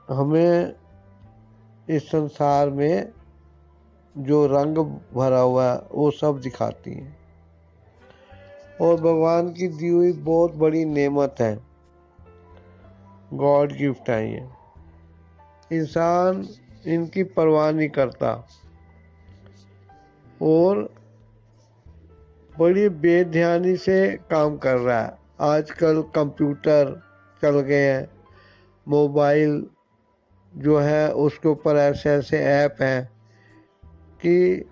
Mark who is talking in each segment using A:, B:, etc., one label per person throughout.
A: हमें इस संसार में जो रंग भरा हुआ है वो सब दिखाती हैं, और भगवान की दी हुई बहुत बड़ी नेमत है, गॉड गिफ्ट है ये। इंसान इनकी परवाह नहीं करता और बड़ी बेध्यानी से काम कर रहा है। आजकल कंप्यूटर चल गए हैं, मोबाइल जो है उसके ऊपर ऐसे ऐसे ऐप हैं कि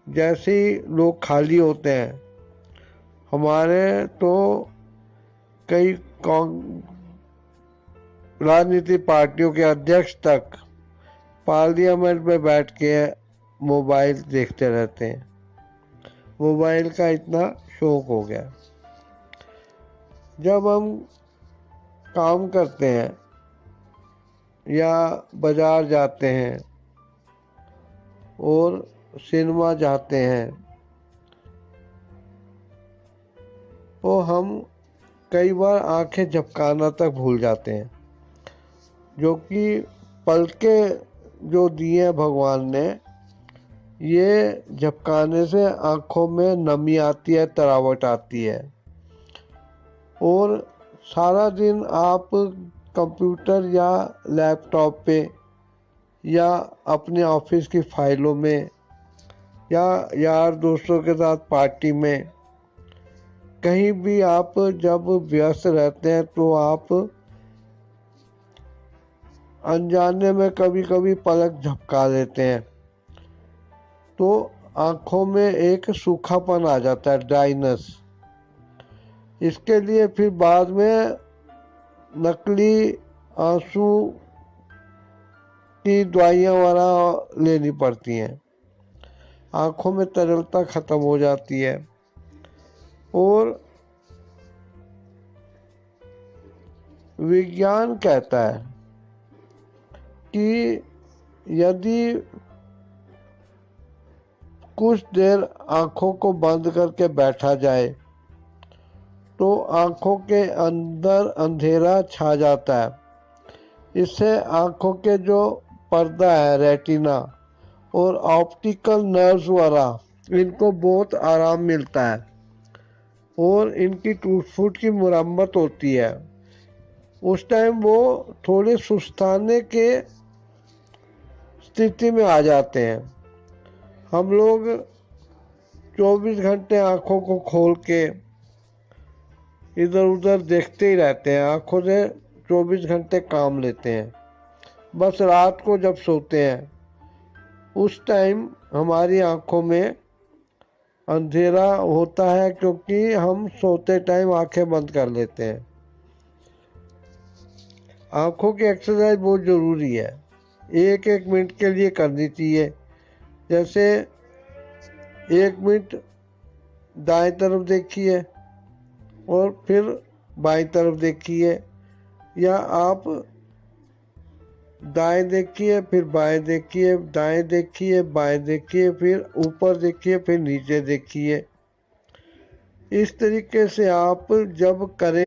A: जैसे ही लोग खाली होते हैं, हमारे तो कई राजनीतिक पार्टियों के अध्यक्ष तक पार्लियामेंट में बैठ के मोबाइल देखते रहते हैं। मोबाइल का इतना शौक हो गया। जब हम काम करते हैं या बाजार जाते हैं और सिनेमा जाते हैं तो हम कई बार आंखें झपकाना तक भूल जाते हैं, जो कि पलकें जो दिए हैं भगवान ने, ये झपकाने से आँखों में नमी आती है, तरावट आती है। और सारा दिन आप कंप्यूटर या लैपटॉप पे या अपने ऑफिस की फाइलों में या यार दोस्तों के साथ पार्टी में कहीं भी आप जब व्यस्त रहते हैं तो आप अनजाने में कभी कभी पलक झपका लेते हैं, तो आँखों में एक सूखापन आ जाता है, ड्राइनेस। इसके लिए फिर बाद में नकली आंसू की दवाइयाँ वगैरह लेनी पड़ती हैं, आँखों में तरलता खत्म हो जाती है। और विज्ञान कहता है कि यदि कुछ देर आँखों को बंद करके बैठा जाए तो आँखों के अंदर अंधेरा छा जाता है। इससे आँखों के जो पर्दा है, रेटिना और ऑप्टिकल नर्व्स वगैरह, इनको बहुत आराम मिलता है और इनकी टूट फूट की मुरम्मत होती है। उस टाइम वो थोड़े सुस्ताने के स्थिति में आ जाते हैं। हम लोग 24 घंटे आँखों को खोल के इधर उधर देखते ही रहते हैं, आँखों से 24 घंटे काम लेते हैं। बस रात को जब सोते हैं उस टाइम हमारी आँखों में अंधेरा होता है, क्योंकि हम सोते टाइम आंखें बंद कर लेते हैं। आँखों की एक्सरसाइज बहुत ज़रूरी है, 1-1 मिनट के लिए करनी चाहिए। जैसे 1 मिनट दाएं तरफ देखिए और फिर बाएं तरफ देखिए, या आप दाएं देखिए फिर बाएं देखिए, दाएं देखिए बाएं देखिए, फिर ऊपर देखिए, फिर नीचे देखिए। इस तरीके से आप जब करें,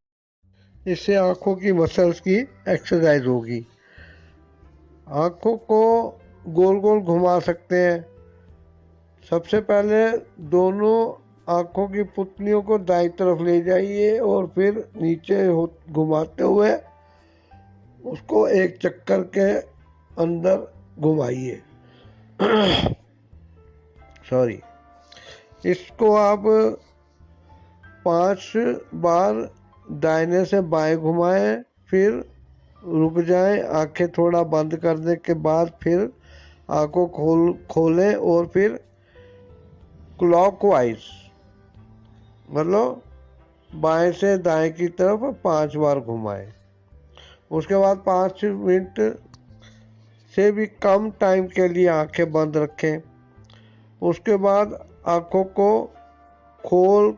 A: इससे आँखों की मसल्स की एक्सरसाइज होगी। आँखों को गोल गोल घुमा सकते हैं। सबसे पहले दोनों आँखों की पुतलियों को दाईं तरफ ले जाइए और फिर नीचे घुमाते हुए उसको एक चक्कर के अंदर घुमाइए। सॉरी, इसको आप 5 बार दाहिने से बाएं घुमाएं, फिर रुक जाएं, आंखें थोड़ा बंद करने के बाद फिर आंखों खोलें और फिर क्लॉकवाइज, मतलब बाएं से दाएं की तरफ 5 बार घुमाएं। उसके बाद 5 मिनट से भी कम टाइम के लिए आंखें बंद रखें। उसके बाद आंखों को खोल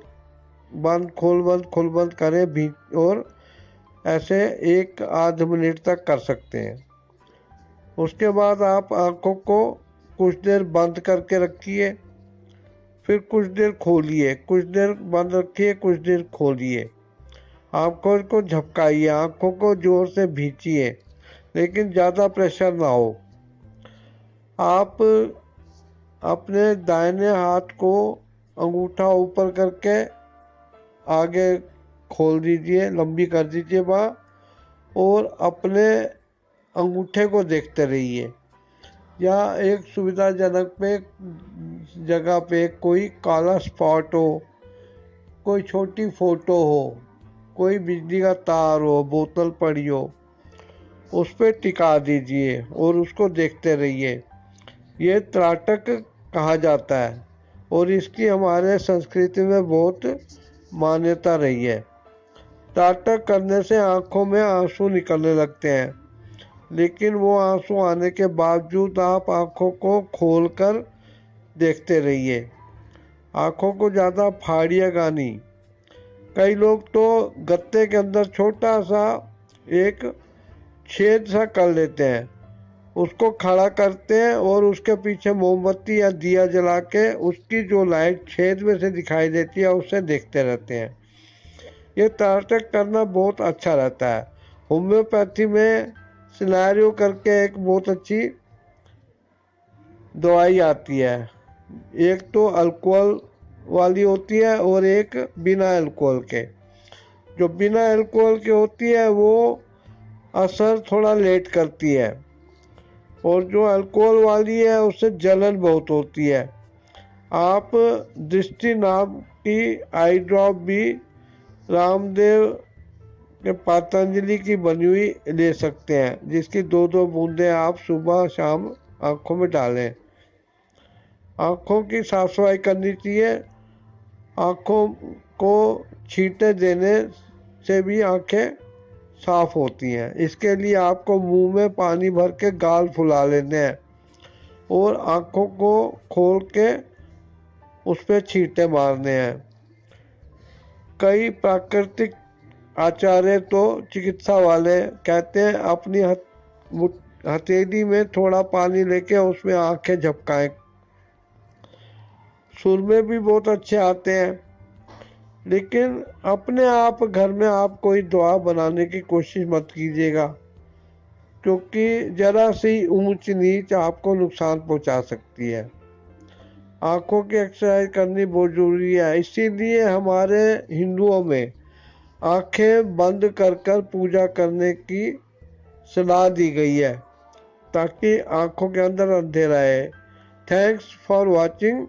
A: बंद करें भी, और ऐसे 1-8 मिनट तक कर सकते हैं। उसके बाद आप आंखों को कुछ देर बंद करके रखिए, फिर कुछ देर खोलिए, कुछ देर बंद रखिए, कुछ देर खोलिए। आंखों को झपकाइए, आंखों को जोर से भींचिए, लेकिन ज़्यादा प्रेशर ना हो। आप अपने दाहिने हाथ को अंगूठा ऊपर करके आगे खोल दीजिए, लंबी कर दीजिए बाँह, और अपने अंगूठे को देखते रहिए। या एक सुविधाजनक पे जगह पे कोई काला स्पॉट हो, कोई छोटी फोटो हो, कोई बिजली का तार हो, बोतल पड़ी हो, उस पर टिका दीजिए और उसको देखते रहिए। ये त्राटक कहा जाता है और इसकी हमारे संस्कृति में बहुत मान्यता रही है। त्राटक करने से आंखों में आंसू निकलने लगते हैं, लेकिन वो आंसू आने के बावजूद आप आंखों को खोलकर देखते रहिए। आंखों को ज़्यादा फाड़िएगा नहीं। कई लोग तो गत्ते के अंदर छोटा सा एक छेद सा कर लेते हैं, उसको खड़ा करते हैं और उसके पीछे मोमबत्ती या दिया जला के उसकी जो लाइट छेद में से दिखाई देती है उससे देखते रहते हैं। ये त्राटक करना बहुत अच्छा रहता है। होम्योपैथी में सिनेरियो करके एक बहुत अच्छी दवाई आती है। एक तो अल्कोहल वाली होती है और एक बिना अल्कोहल के। जो बिना अल्कोहल की होती है वो असर थोड़ा लेट करती है, और जो अल्कोहल वाली है उससे जलन बहुत होती है। आप दृष्टि नाम की आई ड्रॉप भी रामदेव के पतंजलि की बनी हुई ले सकते हैं, जिसकी 2-2 बूंदें आप सुबह शाम आँखों में डालें। आँखों की साफ सफाई करनी चाहिए। आँखों को छींटे देने से भी आँखें साफ होती हैं। इसके लिए आपको मुंह में पानी भर के गाल फुला लेने हैं और आँखों को खोल के उस पर छींटे मारने हैं। कई प्राकृतिक आचार्य तो चिकित्सा वाले कहते हैं अपनी हथेली में थोड़ा पानी लेके उसमें आँखें झपकाएं। सुरमे भी बहुत अच्छे आते हैं। लेकिन अपने आप घर में आप कोई दवा बनाने की कोशिश मत कीजिएगा, क्योंकि जरा सी ऊंच नीच आपको नुकसान पहुंचा सकती है। आंखों की एक्सरसाइज करनी बहुत ज़रूरी है। इसीलिए हमारे हिंदुओं में आंखें बंद कर कर पूजा करने की सलाह दी गई है, ताकि आंखों के अंदर अंधेरा है। Thanks for watching.